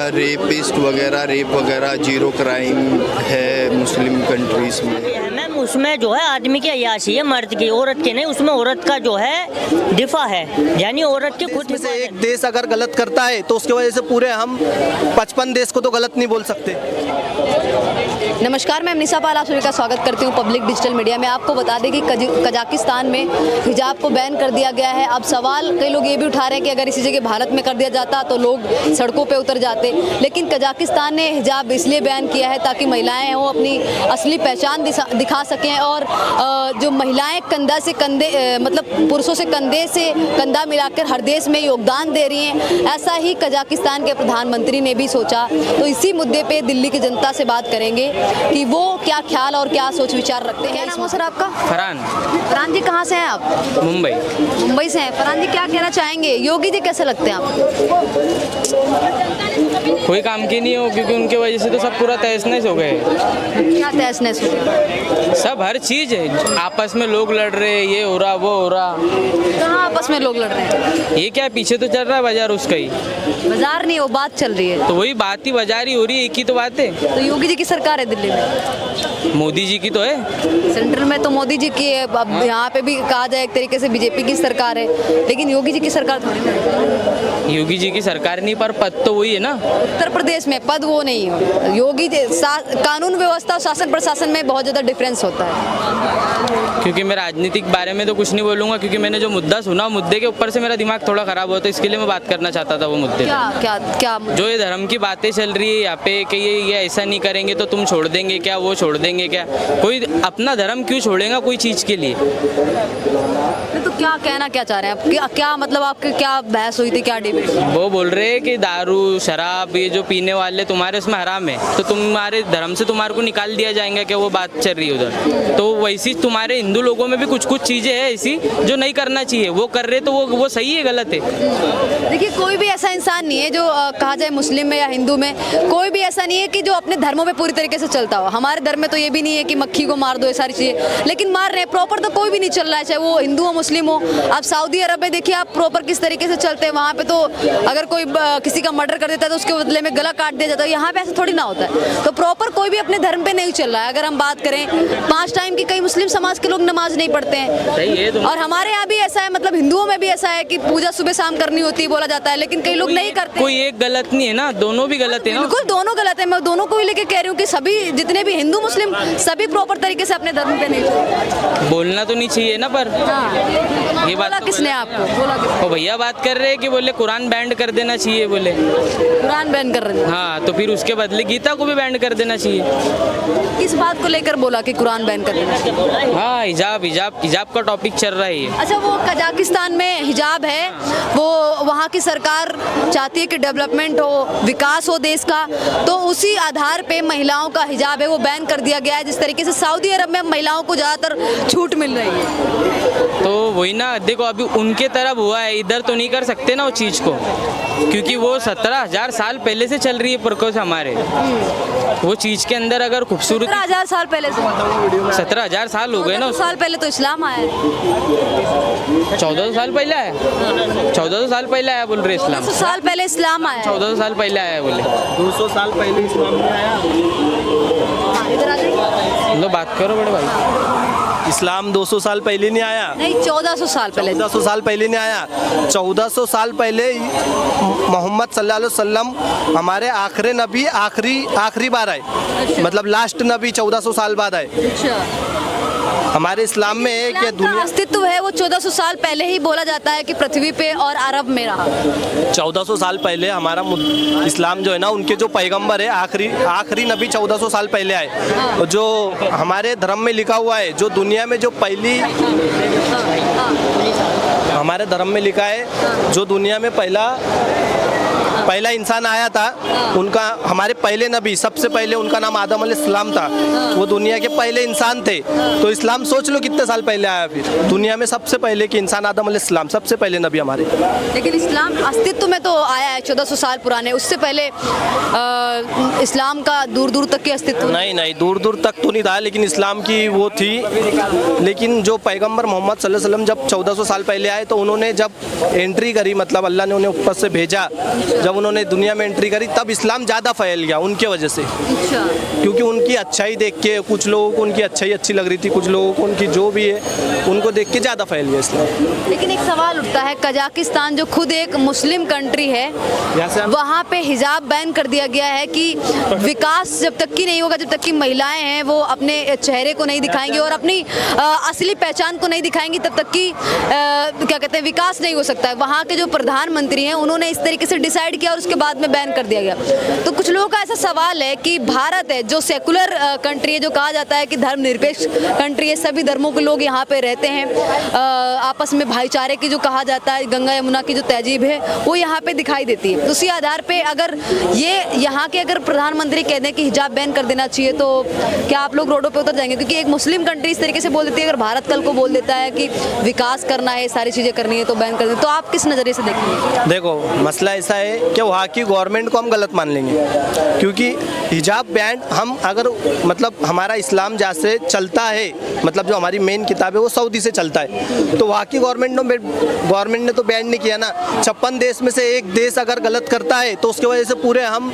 Rapist वगैरह, rape वगैरह zero crime है मुस्लिम कंट्रीज़ में। मैम उसमें जो है आदमी की अय्याशी है, मर्द की, औरत की नहीं। उसमें औरत का जो है दिफा है, यानी औरत की खुद इसमें से एक देश अगर गलत करता है तो उसके वजह से पूरे हम 55 देश को तो गलत नहीं बोल सकते। नमस्कार, मैं निशा पाल, आप सभी का स्वागत करती हूँ पब्लिक डिजिटल मीडिया में। आपको बता दें कि कजाकिस्तान में हिजाब को बैन कर दिया गया है। अब सवाल कई लोग ये भी उठा रहे हैं कि अगर इसी जगह भारत में कर दिया जाता तो लोग सड़कों पे उतर जाते, लेकिन कजाकिस्तान ने हिजाब इसलिए बैन किया है ताकि महिलाएं हैं वो अपनी असली पहचान दिखा सकें। और जो महिलाएं कंधा से कंधे मतलब पुरुषों से कंधा मिलाकर हर देश में योगदान दे रही हैं, ऐसा ही कजाकिस्तान के प्रधानमंत्री ने भी सोचा। तो इसी मुद्दे पे दिल्ली की जनता से बात करेंगे कि वो क्या ख्याल और क्या सोच विचार रखते हैं। क्या नाम है सर आपका? फरहान जी, कहाँ से हैं आप? मुंबई से हैं। फरहान जी, क्या कहना चाहेंगे, योगी जी कैसे लगते हैं आपको? कोई काम की नहीं हो, क्योंकि उनके वजह से तो सब पूरा तहस-नहस हो गए। क्या तहस-नहस हो गया? सब हर चीज़ है, आपस में लोग लड़ रहे हैं, ये हो रहा वो हो रहा। कहाँ आपस में लोग लड़ रहे हैं? ये क्या पीछे तो चल रहा है बाजार उसका ही। बाजार नहीं, वो बात चल रही है। तो वही बात ही बाजार ही हो रही है, एक ही तो बात है। तो योगी जी की सरकार है दिल्ली में, मोदी जी की तो है, सेंट्रल में तो मोदी जी की है। अब यहाँ पे भी कहा जाए एक तरीके से बीजेपी की सरकार है, लेकिन योगी जी की सरकार थोड़ी ना है। योगी जी की सरकार नहीं, पर पद तो वही है ना। उत्तर प्रदेश में पद वो नहीं है। योगी कानून व्यवस्था और शासन प्रशासन में बहुत ज़्यादा डिफरेंस होता है। क्योंकि मैं राजनीतिक बारे में तो कुछ नहीं बोलूँगा, क्योंकि मैंने जो मुद्दा सुना, मुद्दे के ऊपर से मेरा दिमाग थोड़ा खराब हुआ, तो इसके लिए मैं बात करना चाहता था वो मुद्दे। क्या जो ये धर्म की बातें चल रही है यहाँ पे कि ये ऐसा नहीं करेंगे तो तुम छोड़ देंगे क्या, वो छोड़ देंगे क्या। कोई अपना धर्म क्यों छोड़ेगा कोई चीज़ के लिए? तो क्या कहना क्या चाह रहे हैं आप? क्या मतलब आपकी क्या बहस हुई थी, क्या डिबेट? वो बोल रहे हैं कि दारू शराब ये जो पीने वाले तुम्हारे उसमें हराम है, तो तुम्हारे धर्म से तुम्हारे को निकाल दिया जाएगा क्या? वो बात चल रही है उधर। तो वैसी तुम्हारे हिंदू लोगों में भी कुछ कुछ चीज़ें हैं ऐसी जो नहीं करना चाहिए, वो कर रहे तो वो सही है गलत है? देखिए, कोई भी ऐसा इंसान नहीं है जो कहा जाए मुस्लिम में या हिंदू में, कोई भी ऐसा नहीं है कि जो अपने धर्मों पे पूरी तरीके से चलता हो। हमारे धर्म में तो ये भी नहीं है कि मक्खी को मार दो, ये सारी चीज़ें, लेकिन मार रहे हैं प्रॉपर तो कोई भी नहीं चल रहा है, चाहे वो हिंदू हो मुस्लिम हो। आप सऊदी अरब में देखिए आप प्रॉपर किस तरीके से चलते हैं। वहाँ पे तो अगर कोई किसी का मर्डर कर देता है तो उसके बदले में गला काट दिया जाता है। यहाँ पे ऐसा थोड़ी ना होता है। तो प्रॉपर कोई भी अपने धर्म पे नहीं चल रहा है। अगर हम बात करें 5 टाइम की, कई मुस्लिम समाज के लोग नमाज नहीं पढ़ते हैं, और हमारे यहाँ भी ऐसा है, मतलब हिंदुओं में भी ऐसा है कि पूजा सुबह शाम करनी होती है, बोला जाता है, लेकिन कई लोग नहीं करते। कोई एक गलत नहीं है ना, दोनों भी गलत है ना। बिल्कुल दोनों गलत है। मैं दोनों को ही लेके कह रही हूँ कि सभी जितने भी हिंदू मुस्लिम सभी प्रॉपर तरीके से अपने धर्म पे नहीं बोलना तो नहीं चाहिए ना, पर ये बात किसने आपको बोला? वो भैया बात कर रहे हैं कि बोले कुरान बैन कर देना चाहिए, बोले कुरान बैन कर रहे हैं। हाँ, तो फिर उसके बदले गीता को भी बैन कर देना चाहिए। किस बात को लेकर बोला कि कुरान बैन कर देना चाहिए? हाँ, हिजाब का टॉपिक चल रहा है ये। अच्छा, वो कजाकिस्तान में हिजाब है, वो वहाँ की सरकार चाहती है कि डेवलपमेंट हो, विकास हो देश का, तो उसी आधार पे महिलाओं का हिजाब है वो बैन कर दिया गया है। जिस तरीके से सऊदी अरब में महिलाओं को ज़्यादातर छूट मिल रही है। तो वही ना, देखो अभी उनके तरफ हुआ है, इधर तो नहीं कर सकते ना वो चीज़ को, क्योंकि वो 17,000 साल पहले से चल रही है प्रकोष्ठ हमारे। वो चीज़ के अंदर अगर खूबसूरत 17,000 साल पहले से 17,000 साल हो गए ना। साल पहले तो इस्लाम आया है। 1400 साल पहले आया, 1400 साल पहले आया बोल रहे इस्लाम। 200 साल पहले इस्लाम आया। 1400 साल पहले आया बोले। 200 साल पहले इस्लाम में आया। इधर आ जाइए। लो बात करो बड़े भाई। इस्लाम 200 साल पहले नहीं आया, नहीं 1400 साल पहले। 1400 साल पहले नहीं आया। 1400 साल पहले मोहम्मद सल्लल्लाहु अलैहि वसल्लम हमारे आखिरी नबी आखिरी बार आए, मतलब लास्ट नबी 1400 साल बाद आए। अच्छा, हमारे इस्लाम में है कि दुनिया अस्तित्व है वो 1400 साल पहले ही बोला जाता है कि पृथ्वी पे और अरब में रहा। 1400 साल पहले हमारा इस्लाम जो है ना, उनके जो पैगंबर है आखिरी नबी 1400 साल पहले आए। जो हमारे धर्म में लिखा हुआ है, जो दुनिया में जो पहली हमारे धर्म में लिखा है, जो दुनिया में पहला इंसान आया था, उनका हमारे पहले नबी सबसे पहले उनका नाम आदम अलैहिस्सलाम था। वो दुनिया के पहले इंसान थे। तो इस्लाम सोच लो कितने साल पहले आया। फिर दुनिया में सबसे पहले के इंसान आदम अलैहिस्सलाम, सबसे पहले नबी हमारे। लेकिन इस्लाम अस्तित्व में तो आया है 1400 साल पुराने। उससे पहले इस्लाम का दूर दूर तक के अस्तित्व नहीं दूर दूर तक तो नहीं था, लेकिन इस्लाम की वो थी। लेकिन जो पैगंबर मोहम्मद सल्लल्लाहु अलैहि वसल्लम जब 1400 साल पहले आए, तो उन्होंने जब एंट्री करी, मतलब अल्लाह ने उन्हें ऊपर से भेजा, जब जब उन्होंने दुनिया में एंट्री करी तब इस्लाम ज़्यादा फैल गया उनके वजह से, अच्छा, क्योंकि उनकी अच्छाई देख के कुछ लोगों को उनकी अच्छाई अच्छी लग रही थी, कुछ लोगों को उनकी जो भी है उनको देख के ज़्यादा फैल गया इस्लाम। लेकिन एक सवाल उठता है, कजाकिस्तान जो खुद एक मुस्लिम कंट्री है, यहाँ से हम वहाँ पे हिजाब बैन कर दिया गया है कि विकास जब तक की नहीं होगा, जब तक की महिलाएं हैं वो अपने चेहरे को नहीं दिखाएंगी और अपनी असली पहचान को नहीं दिखाएंगी, तब तक की क्या कहते हैं विकास नहीं हो सकता है। वहाँ के जो प्रधानमंत्री हैं उन्होंने इस तरीके से डिसाइड किया और उसके बाद में बैन कर दिया गया। तो कुछ लोगों का ऐसा सवाल है कि भारत है जो सेकुलर कंट्री है, जो कहा जाता है कि धर्मनिरपेक्ष कंट्री है, सभी धर्मों के लोग यहाँ पे रहते हैं, आपस में भाईचारे की जो कहा जाता है, गंगा यमुना की जो तहजीब है वो यहाँ पे दिखाई देती है। उसी आधार पे अगर ये यहाँ के अगर प्रधानमंत्री कह दें कि हिजाब बैन कर देना चाहिए तो क्या आप लोग रोडों पे उतर जाएंगे? क्योंकि एक मुस्लिम कंट्री इस तरीके से बोल देती है, अगर भारत कल को बोल देता है कि विकास करना है, सारी चीज़ें करनी है तो बैन कर दें, तो आप किस नज़रिए से देखेंगे? देखो मसला ऐसा है कि वहाँ की गवर्नमेंट को हम गलत मान लेंगे, क्योंकि हिजाब बैन हम अगर मतलब हमारा इस्लाम जैसे चलता है, मतलब जो हमारी मेन किताब है वो सऊदी से चलता है, तो वहाँ की गवर्नमेंट ने तो बैन नहीं किया ना। 56 देश में से एक देश अगर गलत करता है तो उसकी वजह से पूरे हम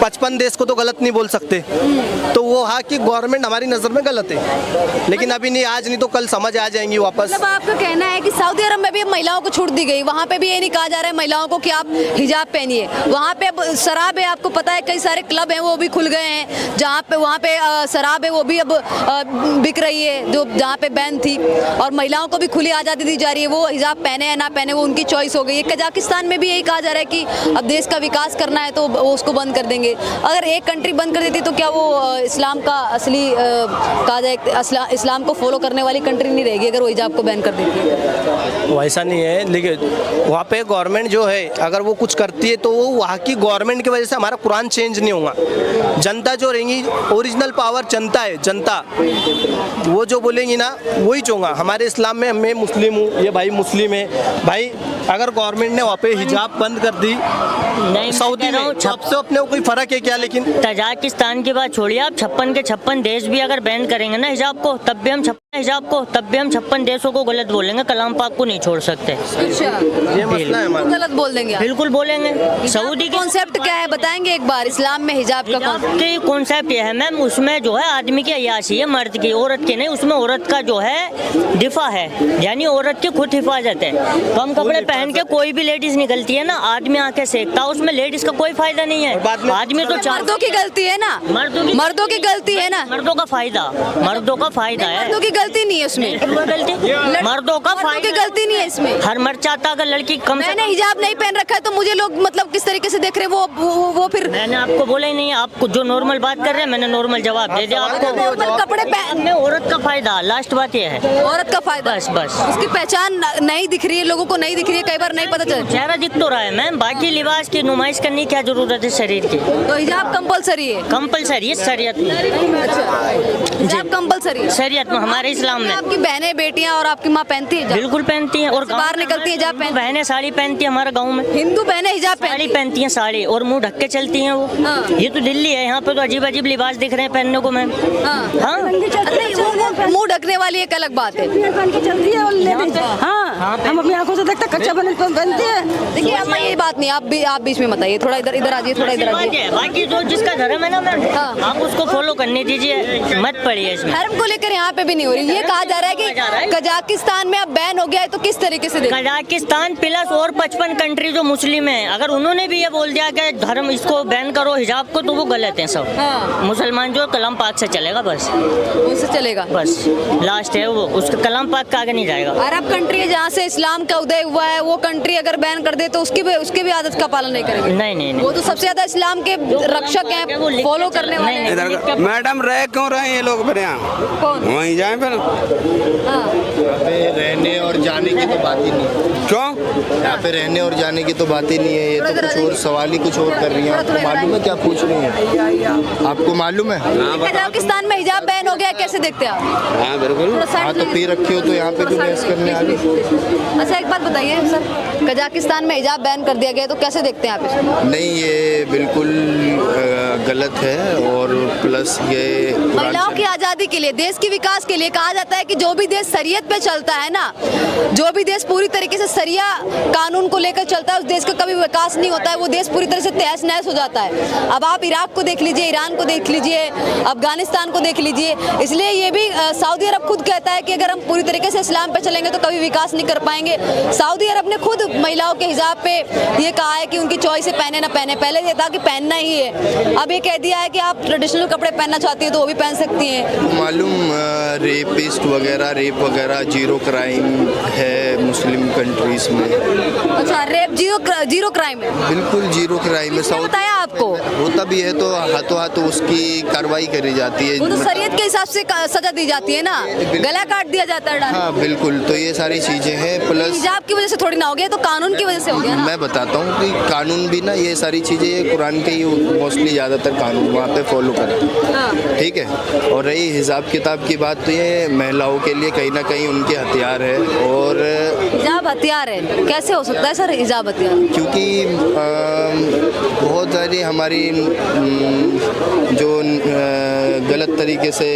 55 देश को तो गलत नहीं बोल सकते, तो वो वहाँ की गवर्नमेंट हमारी नज़र में गलत है। लेकिन अभी नहीं, आज नहीं तो कल समझ आ जाएंगी वापस। मतलब आपका कहना है कि सऊदी अरब में भी महिलाओं को छूट दी गई, वहाँ पे भी ये नहीं कहा जा रहा है महिलाओं को कि आप हिजाब पहनिए। वहाँ पे अब शराब है, आपको पता है कई सारे क्लब हैं वो भी खुल गए हैं, जहाँ पे वहाँ पे शराब है वो भी अब बिक रही है, जो जहाँ पे बैन थी, और महिलाओं को भी खुली आज़ादी दी जा रही है, वो हिजाब पहने या ना पहने वो उनकी चॉइस हो गई है। कजाकिस्तान में भी यही कहा जा रहा है कि अब देश का विकास करना है तो वो उसको बंद कर देंगे। अगर एक कंट्री बंद कर देती तो क्या वो इस्लाम का असली कहा जाए इस्लाम को फॉलो करने वाली कंट्री नहीं रहेगी अगर वो हिजाब को बैन कर देती है? वैसा नहीं है, लेकिन वहाँ पे गवर्नमेंट जो है अगर वो कुछ करती है तो वो वहाँ की गवर्नमेंट की वजह से हमारा कुरान चेंज नहीं होगा। जनता जो रहेंगी, ओरिजिनल पावर जनता है, जनता वो जो बोलेंगी ना वही चूँगा। हमारे इस्लाम में मैं मुस्लिम हूँ, ये भाई मुस्लिम है, भाई अगर गवर्नमेंट ने वहाँ पे हिजाब बंद कर दी सऊदी में, सबसे अपने को कोई फर्क है क्या? लेकिन तजाकिस्तान की बात छोड़िए आप, 56 के 56 देश भी अगर बैन करेंगे ना हिजाब को, तब भी हम 56 देशों को गलत बोलेंगे, कलाम पाक को नहीं छोड़ सकते। अच्छा, ये मसला है हमारा। गलत बोल देंगे आप? बिल्कुल बोलेंगे। सऊदी कॉन्सेप्ट क्या है बताएंगे एक बार, इस्लाम में हिजाब का की कॉन्सेप्ट ये है मैम, उसमें जो है आदमी की अय्याशी है, मर्द की, औरत की नहीं। उसमें औरत का जो है दिफा है, यानी औरत की खुद हिफाजत है। तो हम कपड़े पहन के कोई भी लेडीज निकलती है ना, आदमी आके सेकता है, उसमें लेडीज का कोई फायदा नहीं है। आदमी तो मर्दों की गलती है ना, मर्दों की गलती है ना, मर्दों का फायदा है। मर्दों की गलती नहीं है उसमें, गलती मर्दों का मर्दों की गलती नहीं है इसमें। हर मर्द चाहता अगर लड़की कम से मैंने हिजाब नहीं पहन रखा है तो मुझे लोग मतलब किस तरीके से देख रहे हैं वो फिर मैंने आपको बोला ही नहीं, आपको जो नॉर्मल बात कर रहे हैं मैंने नॉर्मल जवाब दे दिया आपको। नॉर्मल कपड़े पहन में औरत का फायदा, लास्ट बात ये है, औरत का फायदा, बस उसकी पहचान नहीं दिख रही है, लोगों को नहीं दिख रही है, कई बार नहीं पता चलता। चेहरा दिख तो रहा है मैम, बाकी लिबास की नुमाइश करने की क्या जरूरत है शरीर की? तो हिजाब कंपलसरी है? कंपलसरी है शरीयत में। अच्छा, हिजाब कंपलसरी है शरीयत में, हमारे इस्लाम में। आपकी बहनें बेटियां और आपकी माँ पहनती है? बिल्कुल पहनती हैं, और बाहर निकलती है हिजाब पहन? बहनें साड़ी पहनती है हमारे गाँव में, हिंदू बहनें हिजाब साड़ी पहनती हैं, साड़ी, और मुंह ढक के चलती हैं वो। ये तो दिल्ली है, यहाँ पे तो अजीब अजीब लिबास दिख रहे हैं पहनने को मैम। हाँ, मुंह ढकने वाली एक अलग बात है। हाँ, हम अपनी आंखों से देखते कच्चा बनते हैं। देखिए अम्मा ये बात नहीं, आप बीच में बताइए, थोड़ा इधर आ जाइए, थोड़ा इधर आ जाइए। बाकी जो जिसका धर्म है ना मैम, आप उसको फॉलो करने दीजिए, मत पड़िए इसमें। धर्म को लेकर यहाँ पे भी नहीं हो रही, ये कहा जा रहा है कि कजाकिस्तान में अब बैन हो गया है, तो किस तरीके से कजाकिस्तान प्लस और 55 कंट्री जो मुस्लिम है, अगर उन्होंने भी ये बोल दिया कि धर्म इसको बैन करो हिजाब को, तो वो गलत है सब। मुसलमान जो कलाम पाक से चलेगा, बस उससे चलेगा, बस लास्ट है वो, उसका कलाम पाक का आगे नहीं जाएगा। अरब कंट्री है जहाँ से इस्लाम का उदय हुआ है, वो कंट्री अगर बैन कर दे तो उसकी भी आदत का पालन नहीं करेगी? नहीं, वो तो सबसे ज्यादा इस्लाम के रक्षक हैं, फॉलो करने वाले हैं। मैडम रह क्यों रहे हैं ये लोग फिर यहाँ? कौन? वहीं जाए फिर। रहने और जाने की तो बात ही नहीं है। क्यों? यहाँ पे रहने और जाने की तो बात ही नहीं है, ये तो कुछ और सवाल ही कुछ और कर रही हैं। आपको मालूम है क्या पूछ रही हैं? आपको मालूम है? कजाकिस्तान में हिजाब बैन हो गया, कैसे देखते हैं आप? हाँ बिल्कुल। हाँ तो पी रखी हो तो यहाँ पे क्यों बहस करने आ गई? अच्छा एक बात बताइए सर, कजाकिस्तान में हिजाब बैन कर दिया गया तो कैसे देखते हैं आप इसको? नहीं, ये बिल्कुल गलत है। और प्लस ये महिलाओं की आज़ादी के लिए, देश के विकास के लिए कहा जाता है कि जो भी देश शरीयत पे चलता है ना, जो भी देश पूरी तरीके से शरिया कानून को लेकर चलता है, उस देश का कभी विकास नहीं होता है, वो देश पूरी तरह से तहस नहस हो जाता है। अब आप इराक को देख लीजिए, ईरान को देख लीजिए, अफगानिस्तान को देख लीजिए। इसलिए ये भी सऊदी अरब खुद कहता है कि अगर हम पूरी तरीके से इस्लाम पे चलेंगे तो कभी विकास नहीं कर पाएंगे। सऊदी अरब ने खुद महिलाओं के हिजाब पे ये कहा है कि उनकी चॉइस है, पहने ना पहने। पहले ये था कि पहनना ही है, अब ये कह दिया है कि आप ट्रेडिशनल कपड़े पहनना चाहती हैं तो वो भी पहन सकती हैं। मालूम रेपिस्ट वगैरह, रेप वगैरह जीरो क्राइम है मुस्लिम कंट्रीज में। अच्छा, रेप जीरो क्राइम है? बिल्कुल जीरो क्राइम है। किसने बताया आपको? होता भी है तो हाथों हाथ उसकी कार्रवाई करी जाती है। वो तो शरीयत के हिसाब से सजा दी जाती है ना, गला काट दिया जाता है। हाँ बिल्कुल, तो ये सारी चीजें हैं। प्लस हिजाब की वजह से थोड़ी ना हो गया, तो कानून की वजह से हो गया ना। मैं बताता हूँ कि कानून भी ना, ये सारी चीजें कुरान के ही मोस्टली ज्यादातर कानून वहाँ पे फॉलो करते हैं, ठीक है। और रही हिजाब किताब की बात, तो ये महिलाओं के लिए कहीं ना कहीं उनके हथियार है। और हिजाब हथियार है? कैसे हो सकता है सर हिजाब हथियार? क्योंकि बहुत सारी हमारी जो गलत तरीके से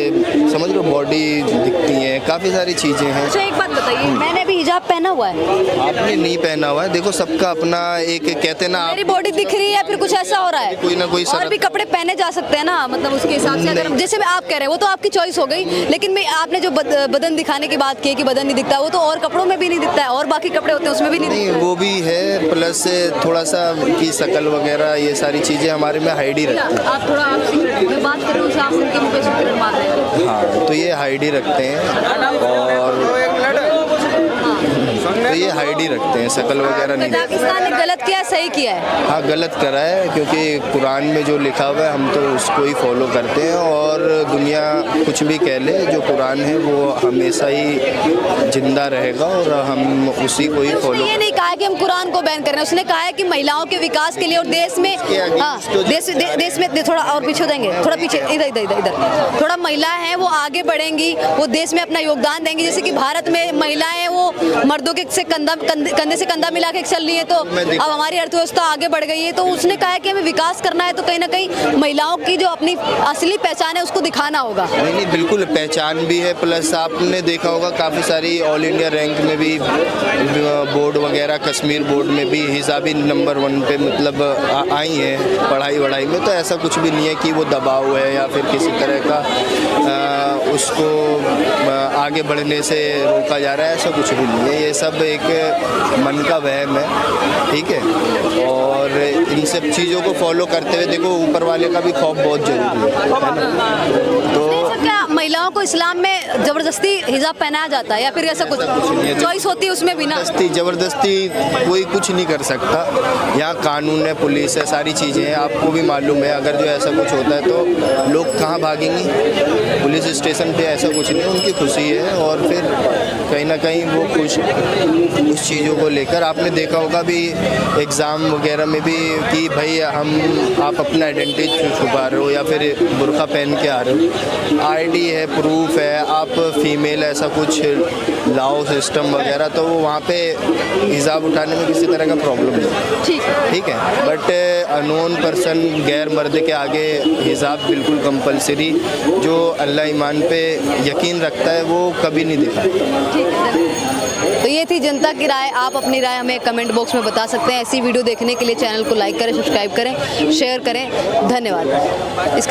समझ लो बॉडी दिखती है, काफ़ी सारी चीज़ें हैं। अच्छा एक बात बताइए, मैंने भी हिजाब पहना हुआ है। आपने नहीं पहना हुआ है, देखो सबका अपना एक कहते ना, मेरी बॉडी दिख रही है या फिर कुछ ऐसा हो रहा है? कोई ना कोई और भी कपड़े पहने जा सकते हैं ना, मतलब उसके हिसाब से। अगर जैसे आप कह रहे हैं वो तो आपकी चॉइस हो गई, लेकिन मैं आपने जो बदन दिखाने की बात की कि बदन नहीं दिखता, वो तो और कपड़ों में भी नहीं दिखता है, और बाकी कपड़े होते हैं उसमें भी नहीं दिखता है। वो भी है, प्लस थोड़ा सा की शकल वगैरह, ये सारी चीज़ें हमारे में हाइड ही रखते हैं। आप थोड़ा आप सीक्रेट में बात कर रहे हो, आप उनके मुंह पे सीक्रेट मार रहे हैं। हाँ, तो ये हाइड ही रखते हैं। और तो ये हाइड ही रखते हैं, शकल वगैरह नहीं। कजाकिस्तान ने गलत किया, सही किया है? हाँ गलत करा है, क्योंकि कुरान में जो लिखा हुआ है हम तो उसको ही फॉलो करते हैं। और दुनिया कुछ भी कह ले, जो कुरान है वो हमेशा ही जिंदा रहेगा और हम उसी को ही फॉलो। ये नहीं कहा है कि हम कुरान को बैन कर रहे हैं, उसने कहा है कि महिलाओं के विकास के लिए और देश में, हाँ देश में थोड़ा और पीछे देंगे, थोड़ा पीछे, इधर थोड़ा महिलाएं हैं वो आगे बढ़ेंगी, वो देश में अपना योगदान देंगी। जैसे कि भारत में महिलाएं वो मर्दों के से कंधे से कंधा मिला के चल रही है, तो अब हमारी अर्थव्यवस्था आगे बढ़ गई है। तो उसने कहा है कि हमें विकास करना है, तो कहीं ना कहीं महिलाओं की जो अपनी असली पहचान है उसको दिखाना होगा। नहीं बिल्कुल पहचान भी है, प्लस आपने देखा होगा काफ़ी सारी ऑल इंडिया रैंक में भी बोर्ड वगैरह, कश्मीर बोर्ड में भी हिजाबी नंबर 1 पे मतलब आई हैं पढ़ाई वढ़ाई में। तो ऐसा कुछ भी नहीं है कि वो दबाव है या फिर किसी तरह का उसको आगे बढ़ने से रोका जा रहा है, ऐसा कुछ भी नहीं है। ये सब एक मन का वहम है, ठीक है। और इन सब चीज़ों को फॉलो करते हुए देखो ऊपर वाले का भी खौफ बहुत जरूरी है ना। तो क्या महिलाओं को इस्लाम में जबरदस्ती हिजाब पहनाया जाता है या फिर ऐसा कुछ चॉइस होती है उसमें भी ना? जबरदस्ती कोई कुछ नहीं कर सकता। यहाँ कानून है, पुलिस है, सारी चीज़ें हैं, आपको भी मालूम है। अगर जो ऐसा कुछ होता है तो लोग कहाँ भागेंगे? पुलिस स्टेशन पे ऐसा कुछ नहीं, उनकी खुशी है। और फिर कहीं ना कहीं वो खुश उस चीज़ों को लेकर। आपने देखा होगा भी एग्ज़ाम वगैरह में भी कि भाई आप अपना आइडेंटिटी छुपा रहे हो या फिर बुर्का पहन के आ रहे हो, आईडी है, प्रूफ है, आप फीमेल, ऐसा कुछ लाओ सिस्टम वगैरह, तो वहाँ पे हिजाब उठाने में किसी तरह का प्रॉब्लम नहीं, ठीक है। बट अननोन पर्सन, गैर मर्द के आगे हिजाब बिल्कुल कंपलसरी, जो अल्लाह ईमान पे यकीन रखता है वो कभी नहीं दिखाता। तो ये थी जनता की राय। आप अपनी राय हमें कमेंट बॉक्स में बता सकते हैं। ऐसी वीडियो देखने के लिए चैनल को लाइक करें, सब्सक्राइब करें, शेयर करें। धन्यवाद। इसका